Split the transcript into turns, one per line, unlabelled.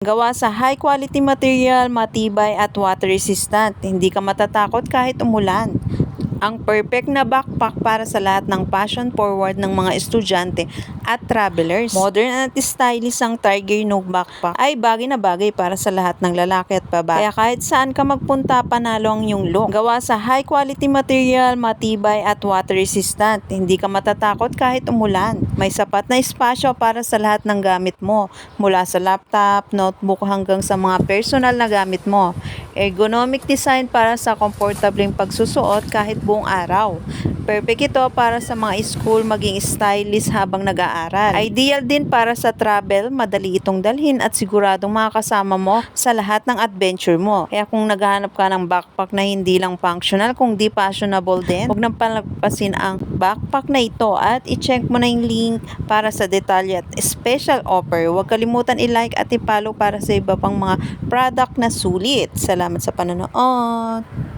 Gawa sa high quality material, matibay at water resistant. Hindi ka matatakot kahit umulan. Ang perfect na backpack para sa lahat ng passion forward ng mga estudyante at travelers. Modern at stylish ang Tiger Nook backpack ay bagay na bagay para sa lahat ng lalaki at babae. Kaya kahit saan ka magpunta, panalo ang iyong look. Gawa sa high quality material, matibay at water resistant. Hindi ka matatakot kahit umulan. May sapat na espasyo para sa lahat ng gamit mo, mula sa laptop, notebook hanggang sa mga personal na gamit mo. Ergonomic design para sa komportableng pagsusuot kahit buong araw. Perfect ito para sa mga school maging stylish habang nag-aaral. Ideal din para sa travel, madali itong dalhin at siguradong makakasama mo sa lahat ng adventure mo. Kaya kung naghahanap ka ng backpack na hindi lang functional kundi fashionable din, huwag nang palagpasin ang backpack na ito at i-check mo na yung link para sa detalye at special offer. Huwag kalimutan i-like at i-follow para sa iba pang mga product na sulit. Salamat sa panonood!